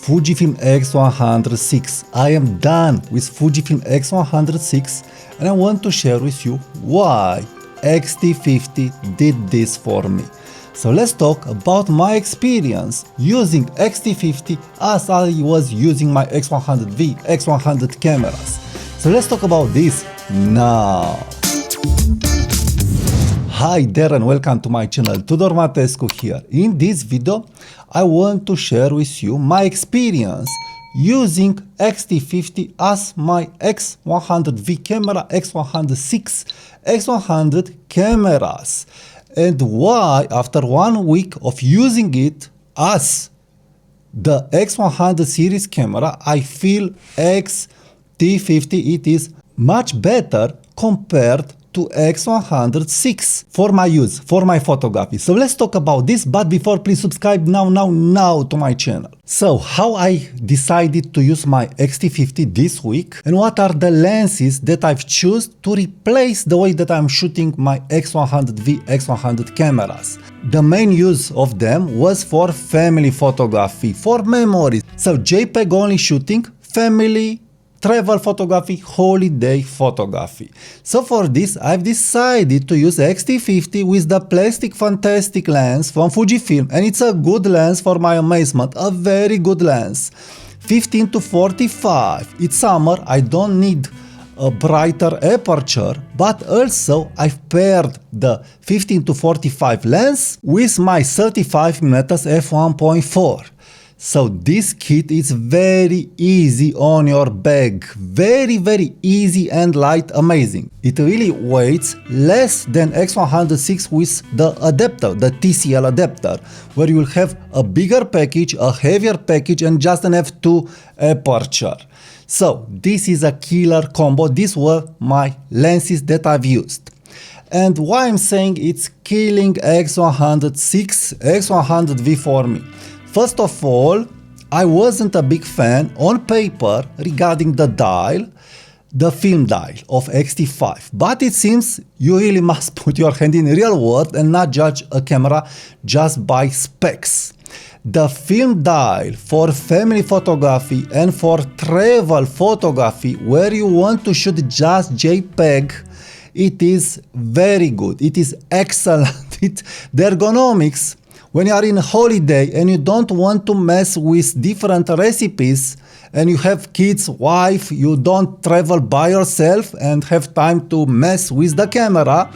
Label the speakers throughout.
Speaker 1: Fujifilm X100VI. I am done with Fujifilm X100VI and I want to share with you why X-T50 did this for me. So let's talk about my experience using X-T50 as I was using my X100V, X100 cameras. So let's talk about this now. Hi there and welcome to my channel, Tudor Matescu here. In this video, I want to share with you my experience using X-T50 as my X100V camera, X100VI, X100 cameras. And why after 1 week of using it as the X100 series camera, I feel X-T50 it is much better compared to X100VI for my use, for my photography. So let's talk about this, but before, please subscribe now to my channel. So how I decided to use my X-T50 this week and what are the lenses that I've chosen to replace the way that I'm shooting my X100V, X100 cameras. The main use of them was for family photography, for memories. So JPEG only shooting, family travel photography, holiday photography. So for this, I've decided to use X-T50 with the plastic fantastic lens from Fujifilm, and it's a good lens for my amazement, a very good lens. 15 to 45. It's summer, I don't need a brighter aperture, but also I've paired the 15 to 45 lens with my 35mm f1.4. So this kit is very easy on your bag, very easy and light, amazing. It really weighs less than X100VI with the adapter, the TCL adapter, where you will have a bigger package, a heavier package and just an f2 aperture. So this is a killer combo. These were my lenses that I've used. And why I'm saying it's killing X100VI, X100V for me. First of all, I wasn't a big fan on paper regarding the dial, the film dial of X-T5, but it seems you really must put your hand in real world and not judge a camera just by specs. The film dial for family photography and for travel photography where you want to shoot just JPEG, it is very good, it is excellent. The ergonomics, when you are in a holiday and you don't want to mess with different recipes and you have kids, wife, you don't travel by yourself and have time to mess with the camera,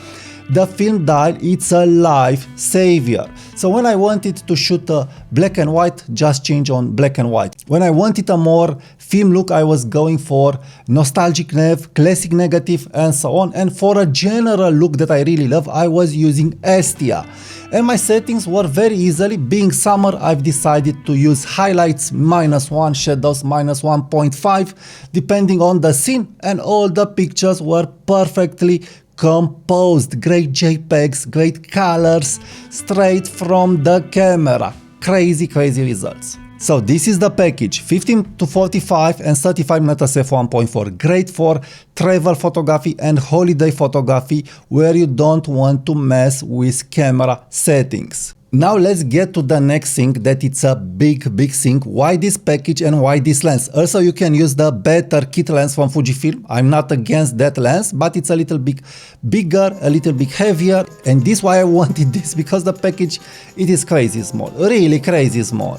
Speaker 1: the film dial, it's a life savior. So when I wanted to shoot a black and white, just change on black and white. When I wanted a more film look, I was going for nostalgic nev, classic negative and so on. And for a general look that I really love, I was using Estia. And my settings were very easily. Being summer, I've decided to use highlights -1, shadows -1.5, depending on the scene, and all the pictures were perfectly composed. Great JPEGs, great colors, straight from the camera. Crazy results. So this is the package, 15 to 45 and 35mm f1.4, great for travel photography and holiday photography where you don't want to mess with camera settings. Now let's get to the next thing, that it's a big thing. Why this package and why this lens? Also you can use the better kit lens from Fujifilm. I'm not against that lens, but it's a little bit bigger, a little bit heavier, and this why I wanted this, because the package, it is crazy small, really crazy small.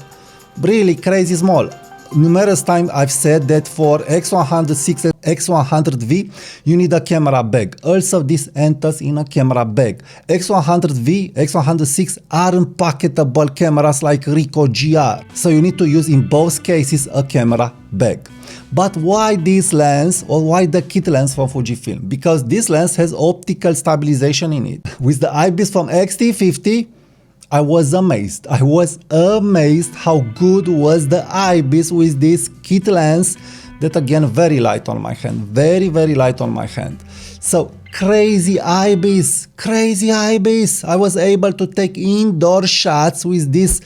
Speaker 1: Really crazy small. Numerous times I've said that for X100VI and X100V you need a camera bag. Also this enters in a camera bag. X100V, X100VI aren't packetable cameras like Ricoh GR. So you need to use in both cases a camera bag. But why this lens, or why the kit lens from Fujifilm? Because this lens has optical stabilization in it. With the IBIS from X-T50, I was amazed how good was the IBIS with this kit lens that again very light on my hand, very light on my hand. So crazy IBIS, I was able to take indoor shots with this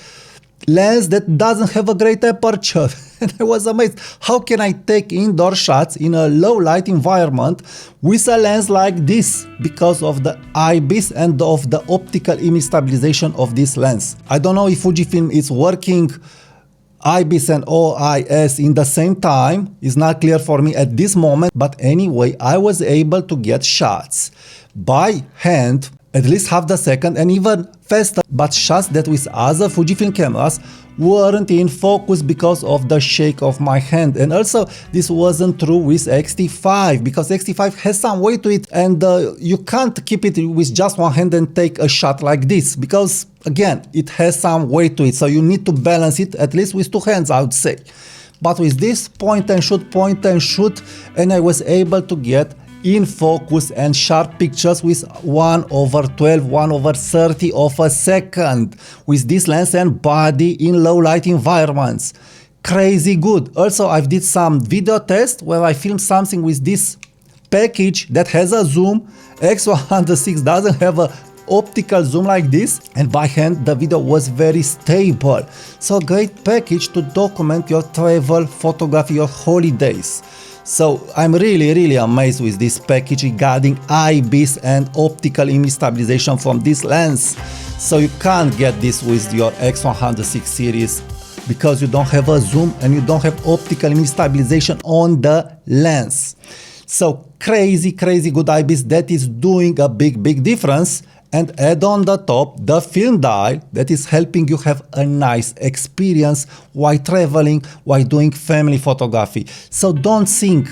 Speaker 1: lens that doesn't have a great aperture. And I was amazed, how can I take indoor shots in a low light environment with a lens like this? Because of the IBIS and of the optical image stabilization of this lens. I don't know if Fujifilm is working IBIS and OIS in the same time is not clear for me at this moment, but anyway, I was able to get shots by hand at least half the second and even faster, but shots that with other Fujifilm cameras weren't in focus because of the shake of my hand. And also this wasn't true with X-T5 because X-T5 has some weight to it, and you can't keep it with just one hand and take a shot like this because again it has some weight to it, so you need to balance it at least with two hands, I would say. But with this point and shoot, and I was able to get in focus and sharp pictures with 1/12, 1/30 of a second with this lens and body in low light environments. Crazy good. Also, I did some video test where I filmed something with this package that has a zoom. X100VI doesn't have a optical zoom like this, and by hand the video was very stable. So great package to document your travel photography, your holidays. So I'm really amazed with this package regarding IBIS and optical image stabilization from this lens. So you can't get this with your X100VI series because you don't have a zoom and you don't have optical image stabilization on the lens. So crazy good IBIS that is doing a big difference. And add on the top the film dial that is helping you have a nice experience while traveling, while doing family photography. So don't think,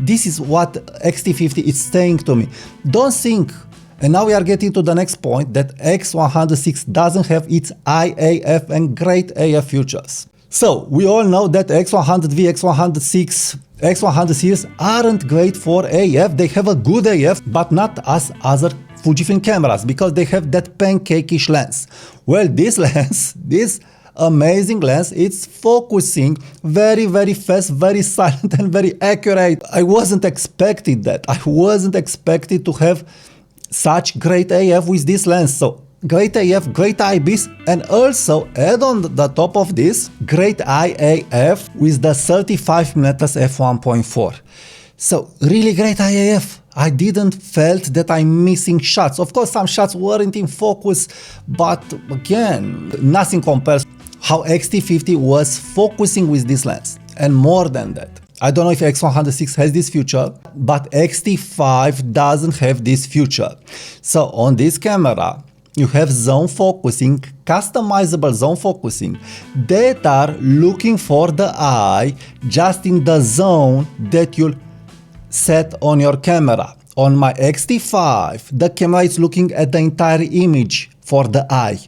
Speaker 1: this is what X-T50 is saying to me. Don't think. And now we are getting to the next point, that X100VI doesn't have its IAF and great AF features. So we all know that X100V, X100VI, X100 series aren't great for AF. They have a good AF, but not as other Fujifilm cameras because they have that pancake-ish lens. Well, this lens, this amazing lens, it's focusing very fast, very silent and very accurate. I wasn't expecting that. I wasn't expecting to have such great AF with this lens. So great AF, great IBIS, and also add on the top of this great IAF with the 35mm f1.4. So really great IAF. I didn't felt that I'm missing shots. Of course, some shots weren't in focus, but again, nothing compares how X-T50 was focusing with this lens. And more than that, I don't know if X100VI has this feature, but X-T5 doesn't have this feature. So on this camera, you have zone focusing, customizable zone focusing that are looking for the eye just in the zone that you'll set on your camera. On my X-T5, the camera is looking at the entire image for the eye.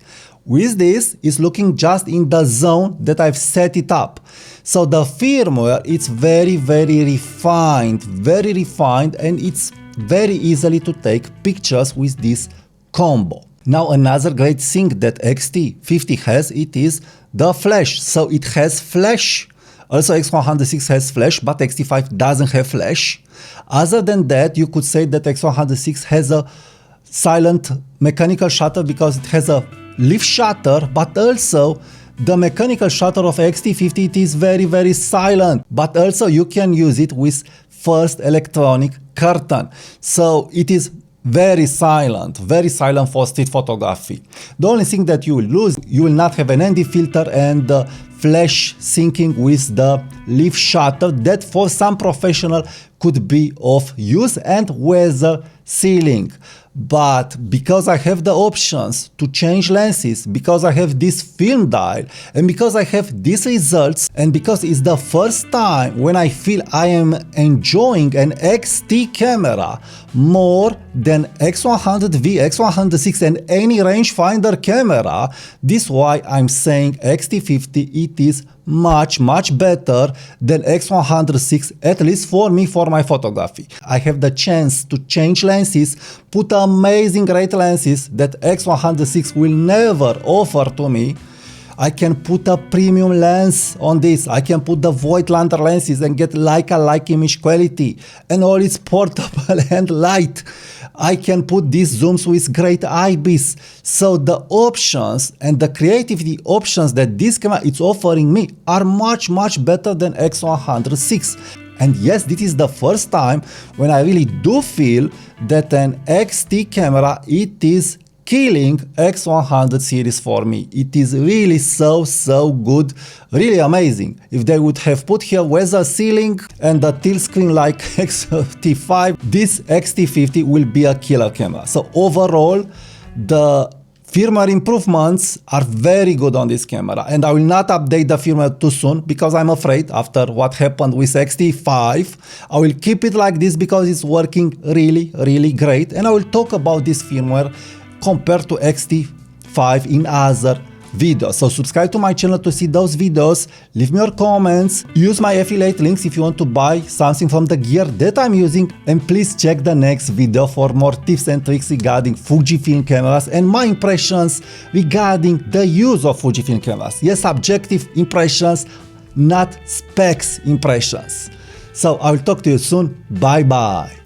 Speaker 1: With this, it's looking just in the zone that I've set it up. So the firmware, it's very refined, and it's very easily to take pictures with this combo. Now another great thing that X-T50 has, it is the flash. So it has flash. Also X100VI has flash, but X-T5 doesn't have flash. Other than that, you could say that X100VI has a silent mechanical shutter because it has a leaf shutter, but also the mechanical shutter of X-T50, it is very silent, but also you can use it with first electronic curtain. So it is very silent for street photography. The only thing that you will lose, you will not have an ND filter and flash syncing with the leaf shutter that for some professional could be of use, and weather sealing. But because I have the options to change lenses, because I have this film dial, and because I have these results, and because it's the first time when I feel I am enjoying an X-T camera more than X100V, X100VI and any rangefinder camera, this is why I'm saying X-T50, it is much better than X100VI, at least for me, for my photography. I have the chance to change lenses, put amazing great lenses that X100VI will never offer to me. I can put a premium lens on this. I can put the Voigtlander lenses and get Leica-like image quality, and all is portable and light. I can put these zooms with great IBIS. So the options and the creativity options that this camera is offering me are much better than X100VI. And yes, this is the first time when I really do feel that an X-T camera, it is killing X100 series for me. It is really so good, really amazing. If they would have put here weather sealing and a tilt screen like X-T5, this X-T50 will be a killer camera. So overall, the firmware improvements are very good on this camera, and I will not update the firmware too soon because I'm afraid after what happened with X-T5, I will keep it like this because it's working really great, and I will talk about this firmware compared to X-T5 in other videos. So subscribe to my channel to see those videos, leave me your comments, use my affiliate links if you want to buy something from the gear that I'm using, and please check the next video for more tips and tricks regarding Fujifilm cameras and my impressions regarding the use of Fujifilm cameras. Yes, subjective impressions, not specs impressions. So I will talk to you soon. Bye bye.